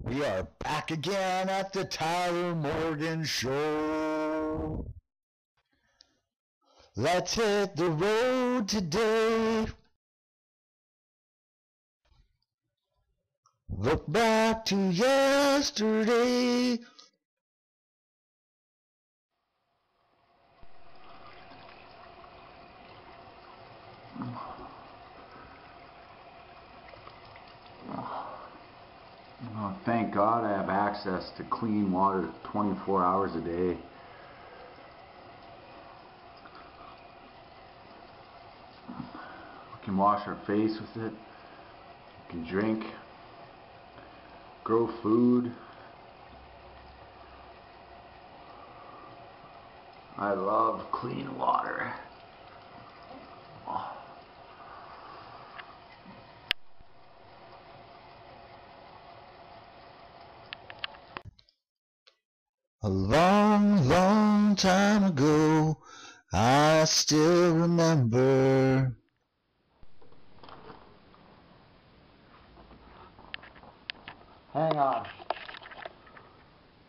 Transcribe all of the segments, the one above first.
We are back again at the Tyler Morgan Show. Let's hit the road today. Look back to yesterday. Oh, thank God I have access to clean water 24 hours a day. We can wash our face with it. We can drink, grow food. I love clean water. A long, long time ago, I still remember. Hang on.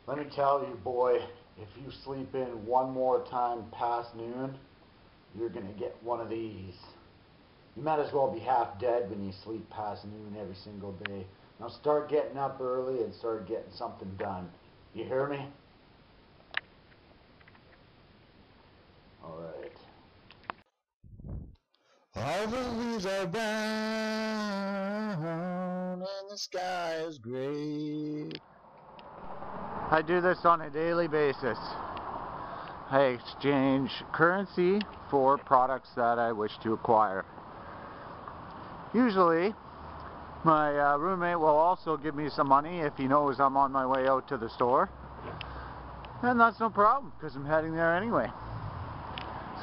Let me tell you, boy, if you sleep in one more time past noon, you're gonna get one of these. You might as well be half dead when you sleep past noon every single day. Now start getting up early and start getting something done. You hear me? Alright. All the leaves are brown and the sky is gray. I do this on a daily basis. I exchange currency for products that I wish to acquire. Usually, my roommate will also give me some money if he knows I'm on my way out to the store. And that's no problem, because I'm heading there anyway.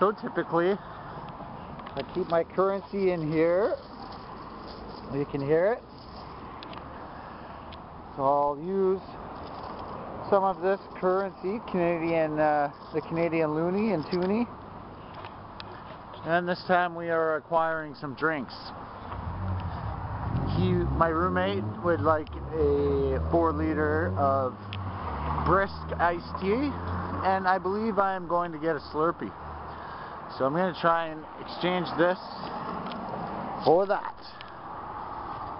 So typically, I keep my currency in here. You can hear it. So I'll use some of this currency, the Canadian loonie and toonie. And this time we are acquiring some drinks. My roommate would like a 4-liter of brisk iced tea, and I believe I am going to get a Slurpee. So I'm going to try and exchange this for that.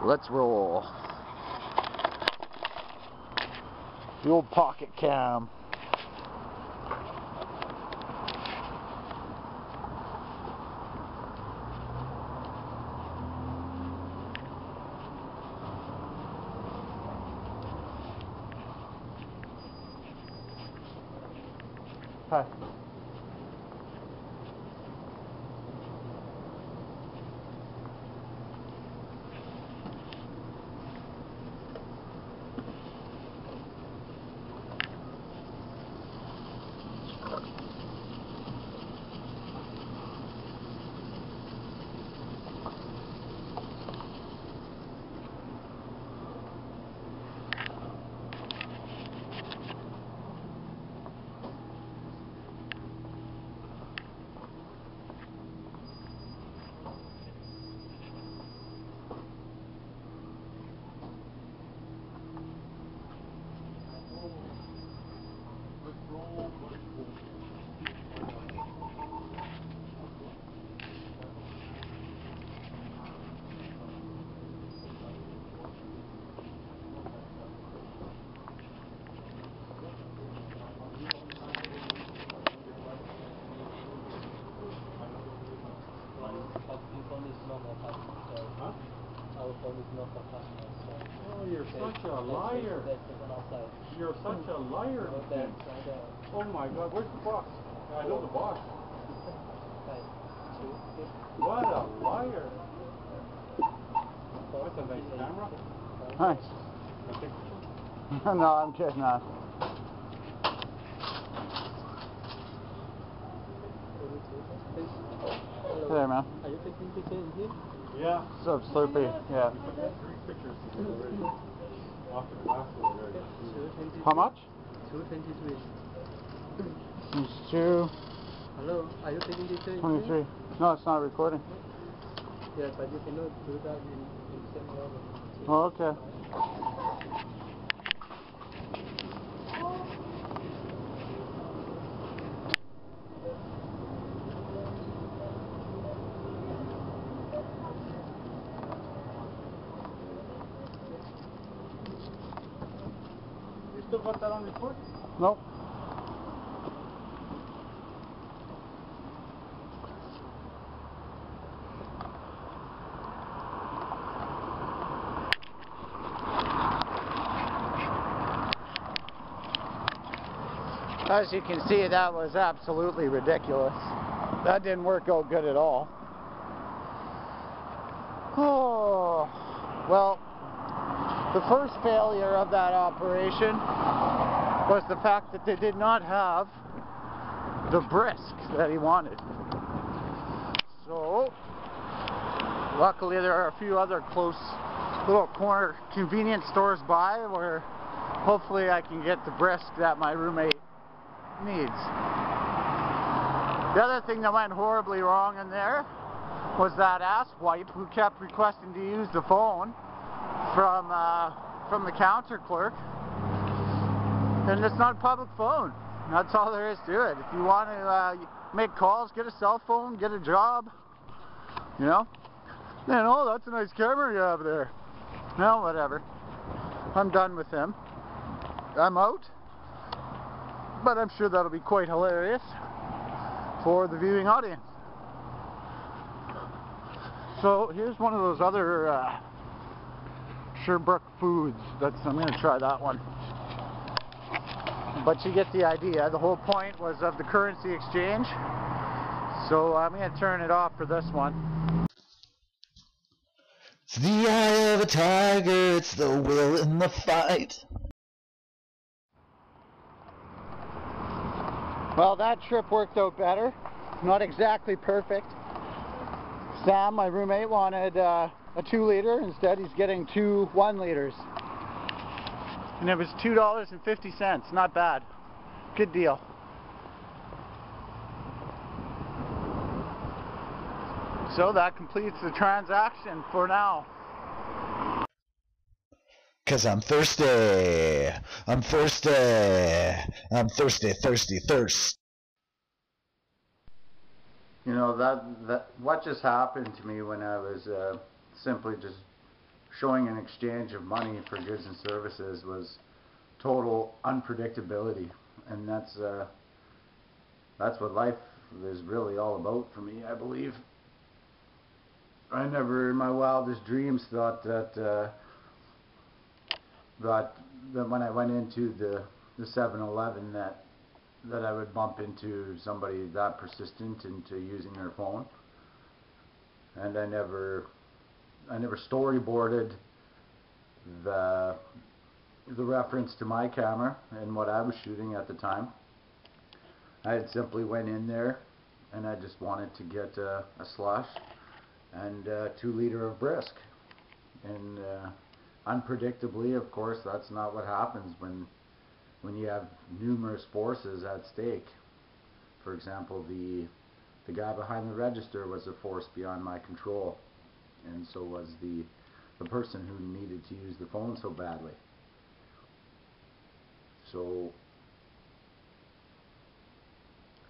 Let's roll. The old pocket cam. Hi. Oh, you're such a liar. You're such a liar. Oh my God, where's the boss? I know the boss. What a liar. That's a nice camera. Thanks. No, I'm kidding on. Hey there, man. Are you taking pictures in here? Yeah. What's up, Slurpee? Yeah. 3 pictures already. Off the glass over there. How much? 223. It's 2. Hello, are you taking pictures? 23. No, it's not recording. Yeah, but you cannot do that in same level. Oh, okay. still got that on record? Nope. As you can see, that was absolutely ridiculous. That didn't work out good at all. Oh, well, the first failure of that operation was the fact that they did not have the brisk that he wanted. So, luckily there are a few other close little corner convenience stores by where hopefully I can get the brisk that my roommate needs. The other thing that went horribly wrong in there was that asswipe who kept requesting to use the phone from the counter clerk. And it's not a public phone. That's all there is to it. If you want to make calls, get a cell phone, get a job, you know. Man, oh, that's a nice camera you have there. No, whatever. I'm done with him. I'm out. But I'm sure that'll be quite hilarious for the viewing audience. So here's one of those other Sherbrooke foods. I'm going to try that one. But you get the idea. The whole point was of the currency exchange. So I'm going to turn it off for this one. It's the eye of a tiger, it's the will in the fight. Well, that trip worked out better. Not exactly perfect. Sam, my roommate, wanted a 2-liter. Instead, he's getting 2 1-liters. And it was $2.50. Not bad. Good deal. So that completes the transaction for now. 'Cause I'm thirsty. I'm thirsty. I'm thirsty, thirsty, thirst. You know, that what just happened to me when I was simply just showing an exchange of money for goods and services was total unpredictability, and that's what life is really all about for me, I believe. I never in my wildest dreams thought that when I went into the 7-Eleven that I would bump into somebody that persistent into using their phone. And I never storyboarded the reference to my camera and what I was shooting at the time. I had simply went in there and I just wanted to get a slush and a 2-liter of brisk. And unpredictably, of course, that's not what happens when you have numerous forces at stake. For example, the guy behind the register was a force beyond my control, and so was the person who needed to use the phone so badly. So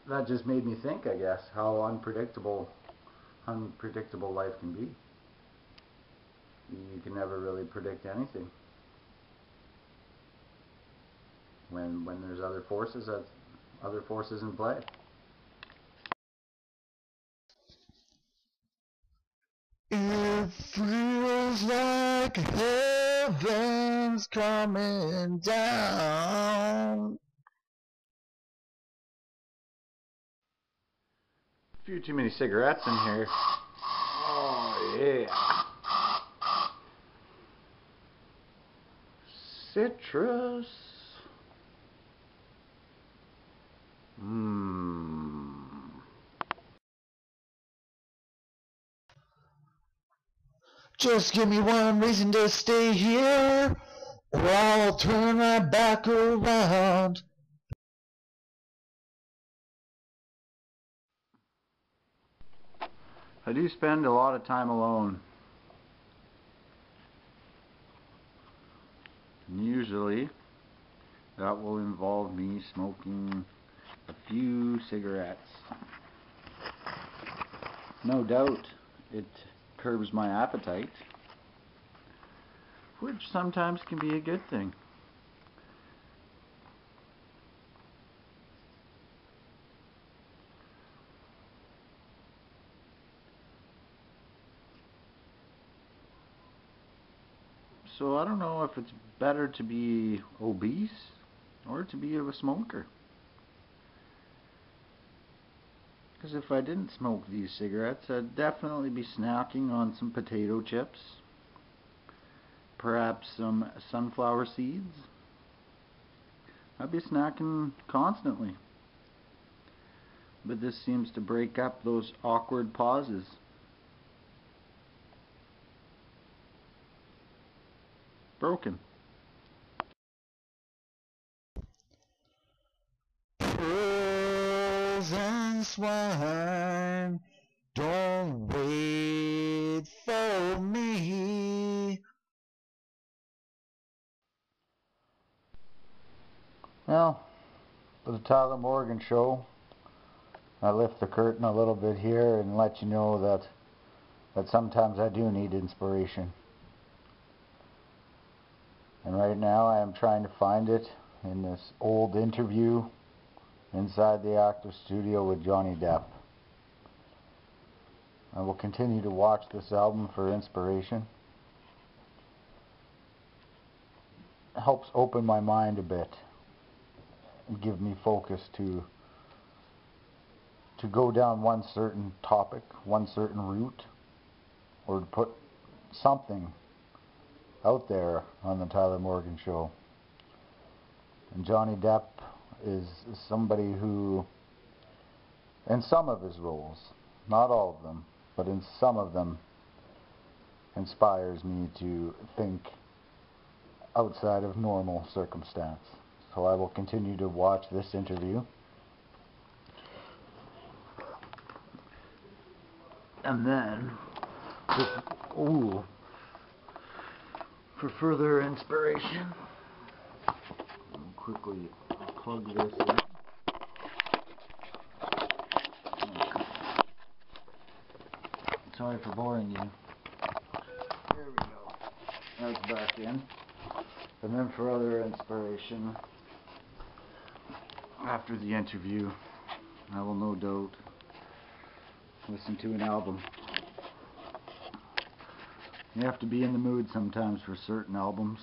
that just made me think, I guess, how unpredictable life can be. You can never really predict anything when there's other forces in play. It feels like heaven's coming down. A few too many cigarettes in here. Oh yeah. Citrus. Just give me one reason to stay here, or I'll turn my back around. I do spend a lot of time alone. And usually that will involve me smoking a few cigarettes. No doubt it curbs my appetite, which sometimes can be a good thing. So I don't know if it's better to be obese or to be a smoker. Because if I didn't smoke these cigarettes, I'd definitely be snacking on some potato chips, perhaps some sunflower seeds. I'd be snacking constantly. But this seems to break up those awkward pauses. Broken. Pearls and swine, don't wait for me. Well, for the Tyler Morgan Show, I lift the curtain a little bit here and let you know that sometimes I do need inspiration. And right now I am trying to find it in this old interview inside the actor studio with Johnny Depp. I will continue to watch this album for inspiration. It helps open my mind a bit and give me focus to go down one certain topic, one certain route, or to put something out there on the Tyler Morgan Show. And Johnny Depp is somebody who, in some of his roles, not all of them, but in some of them, inspires me to think outside of normal circumstance. So I will continue to watch this interview. And then, for further inspiration, I'll quickly plug this in. Sorry for boring you. There we go. That's back in. And then for other inspiration, after the interview, I will no doubt listen to an album. You have to be in the mood sometimes for certain albums.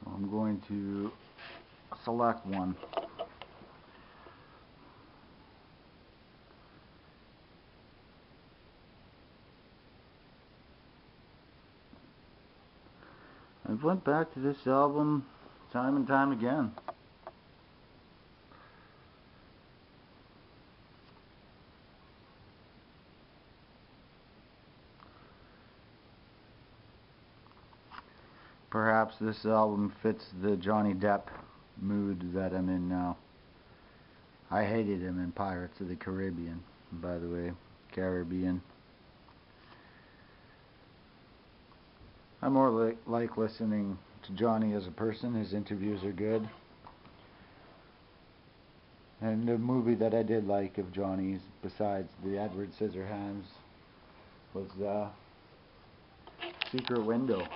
So I'm going to select one. I've went back to this album time and time again. Perhaps this album fits the Johnny Depp mood that I'm in now. I hated him in Pirates of the Caribbean, by the way. Caribbean. I more like listening to Johnny as a person. His interviews are good. And the movie that I did like of Johnny's, besides the Edward Scissorhands, was Secret Window.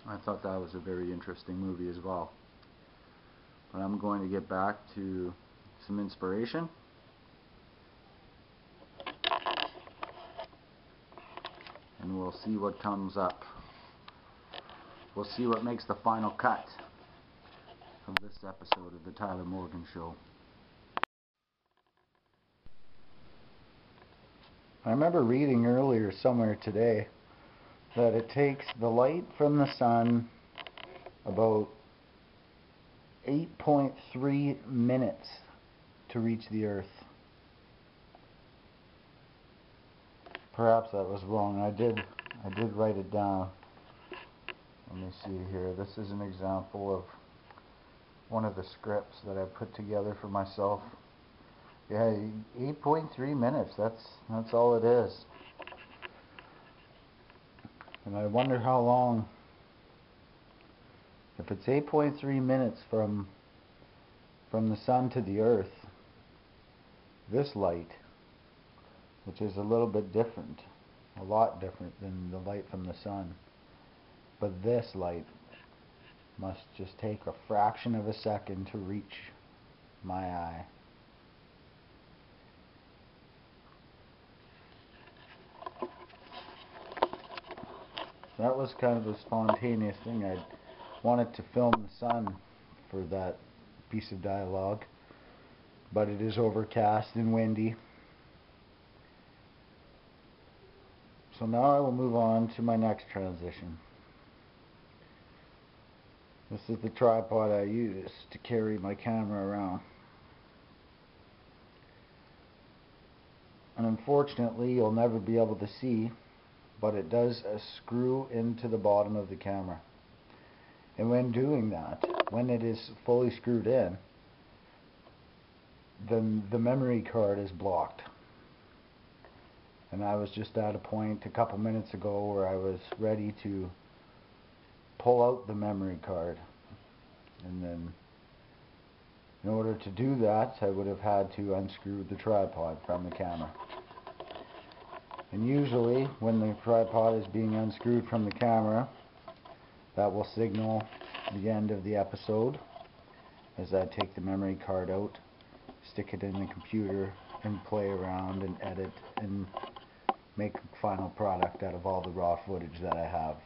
I thought that was a very interesting movie as well. But I'm going to get back to some inspiration. And we'll see what comes up. We'll see what makes the final cut of this episode of the Tyler Morgan Show. I remember reading earlier somewhere today that it takes the light from the sun about 8.3 minutes to reach the earth. Perhaps that was wrong. I did write it down. Let me see here. This is an example of one of the scripts that I put together for myself. Yeah, 8.3 minutes. That's all it is. And I wonder how long, if it's 8.3 minutes from the sun to the earth, this light, which is a little bit different, a lot different than the light from the sun, but this light must just take a fraction of a second to reach my eye. That was kind of a spontaneous thing. I wanted to film the sun for that piece of dialogue, but it is overcast and windy. So now I will move on to my next transition. This is the tripod I use to carry my camera around. And unfortunately, you'll never be able to see, but it does screw into the bottom of the camera. And when doing that, when it is fully screwed in, then the memory card is blocked. And I was just at a point a couple minutes ago where I was ready to pull out the memory card. And then in order to do that, I would have had to unscrew the tripod from the camera. And usually, when the tripod is being unscrewed from the camera, that will signal the end of the episode as I take the memory card out, stick it in the computer, and play around and edit and make a final product out of all the raw footage that I have.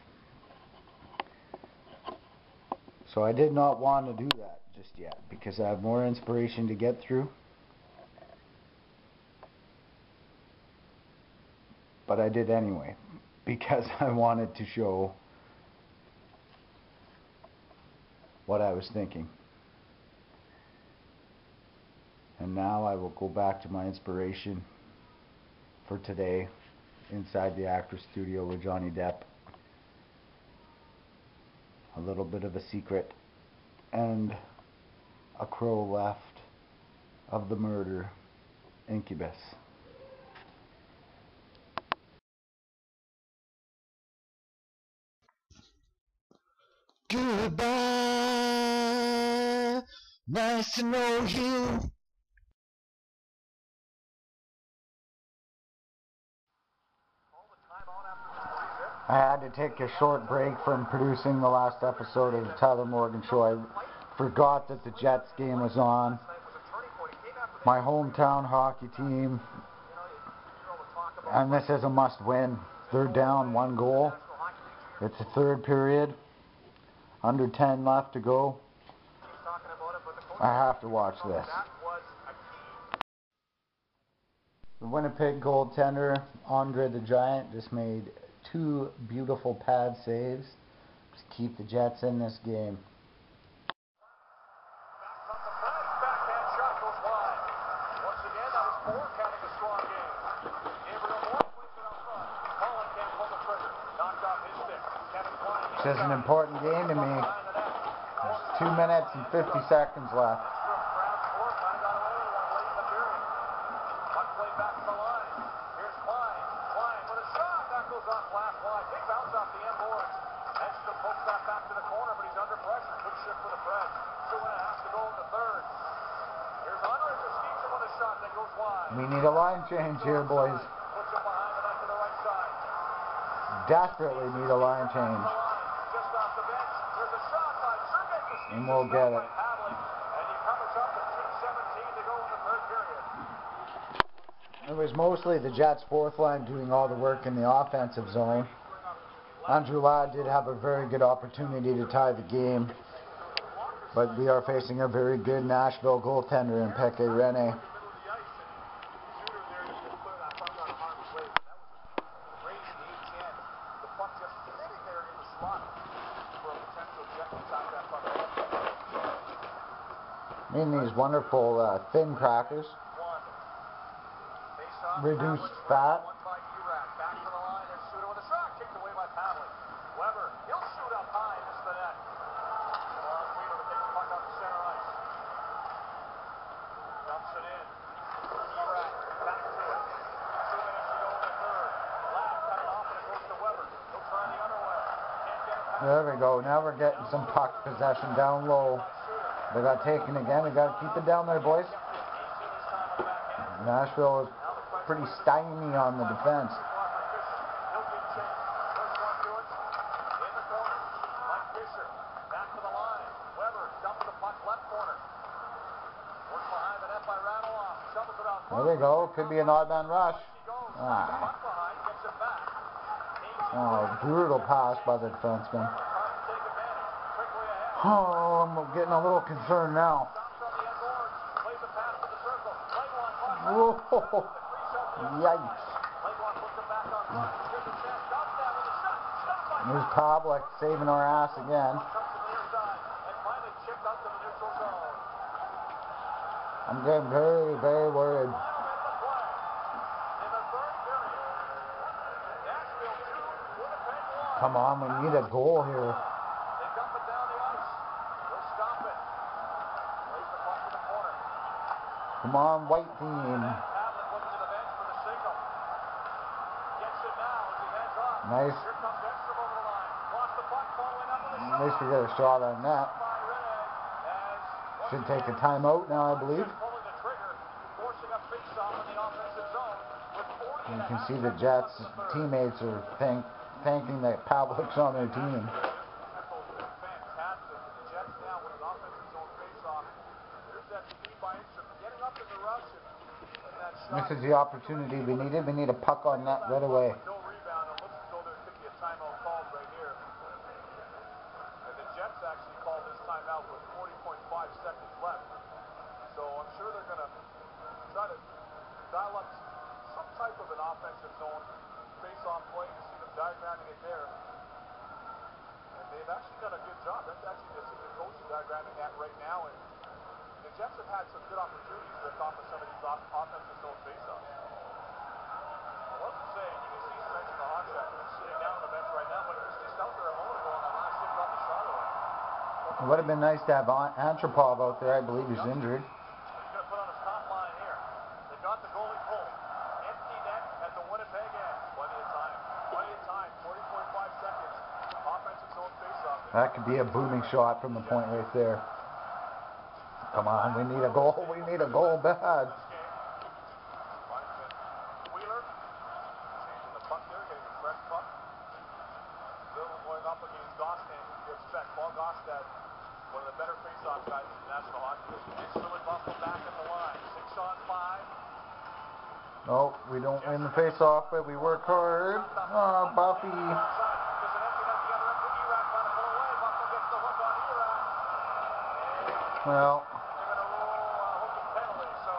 So I did not want to do that just yet because I have more inspiration to get through. But I did anyway because I wanted to show what I was thinking. And now I will go back to my inspiration for today inside the Actors Studio with Johnny Depp. A little bit of a secret and a crow left of the murder incubus. Goodbye, nice to know you. I had to take a short break from producing the last episode of the Tyler Morgan Show. I forgot that the Jets game was on. My hometown hockey team, and this is a must-win. They're down 1 goal. It's the third period. Under 10 left to go. I have to watch this. The Winnipeg goaltender, Andre the Giant, just made 2 beautiful pad saves to keep the Jets in this game. This is an important game to me. There's 2 minutes and 50 seconds left. We need a line change here, boys. Desperately need a line change. And we'll get it. It was mostly the Jets' fourth line doing all the work in the offensive zone. Andrew Ladd did have a very good opportunity to tie the game, but we are facing a very good Nashville goaltender in Pekka Rinne. I mean, these wonderful thin crackers, reduced fat. There we go. Now we're getting some puck possession down low. They got taken again. They got to keep it down there, boys. Nashville is pretty stymy on the defense. There we go. Could be an odd man rush. Ah. Oh, brutal pass by the defenseman. Oh, I'm getting a little concerned now. Whoa. Yikes. There's Pavlik saving our ass again. I'm getting very, very worried. Come on, we need a goal here. Come on, white team. Nice. Nice to get a shot on that. Should take a timeout now, I believe. You can see the Jets teammates are thanking that Pavlik's on their team. This is the opportunity we needed. We need a puck on net right away. Dial up some type of an offensive zone face-off play. You see them diagramming it there. And they've actually done a good job. That's actually the assistant coach diagramming that right now. And the Jets have had some good opportunities to accomplish some of these offensive zone face-offs. I wasn't saying, you can see Spencer Mahonchak sitting down on the bench right now, but he was just out there a moment ago on that last shift off the shot line. It would have been nice to have Antropov out there. I believe he's injured. That could be a booming shot from the point right there. Come on, we need a goal. We need a goal bad. Wheeler changing the puck there, getting a fresh puck. Bill going up against Gostin. You expect Paul Gostad, one of the better face-off guys in the National Hockey League. Instrument Buffalo back at the line. 6 on 5. No, we don't win the face-off, but we work hard. Oh, Buffy. Well, they're going to roll hooking penalty, so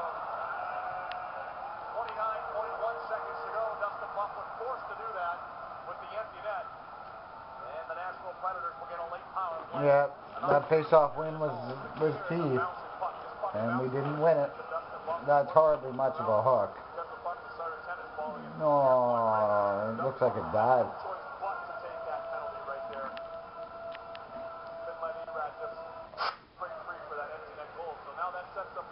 29.1 seconds to go. Dustin Buffalo forced to do that with the empty net. And the Nashville Predators will get a late power play. yeah, that face-off win was key, and we didn't win it. That's hardly much of a hook. No, it looks like a dive.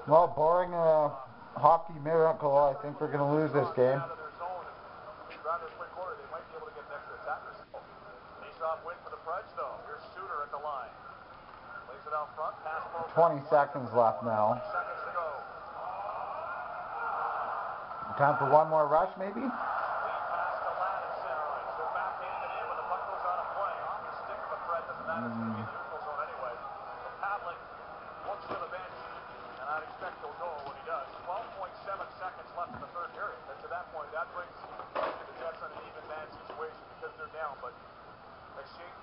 Well, barring a hockey miracle, I think we're going to lose this game. 20 seconds left now. Time for one more rush, maybe?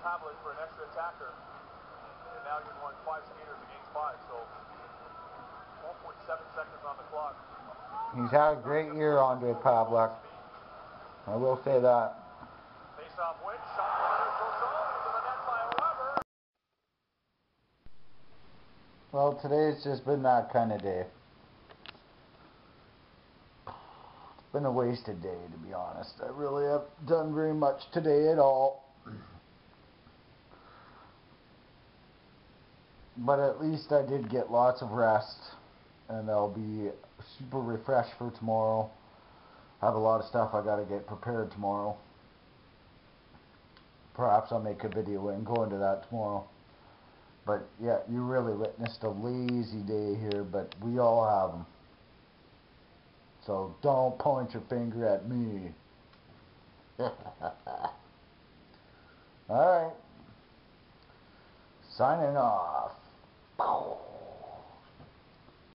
Pavlik for an extra attacker, and now you're going 5 skaters against 5, so 1.7 seconds on the clock. He's had a great year, Andre Pavlik. I will say that. Face-off win, shot neutral zone into the net by Weber. Well, today's just been that kind of day. It's been a wasted day, to be honest. I really haven't done very much today at all. But at least I did get lots of rest, and I'll be super refreshed for tomorrow. I have a lot of stuff I gotta get prepared tomorrow. Perhaps I'll make a video and go into that tomorrow. But yeah, you really witnessed a lazy day here, but we all have them. So don't point your finger at me. Alright. Signing off.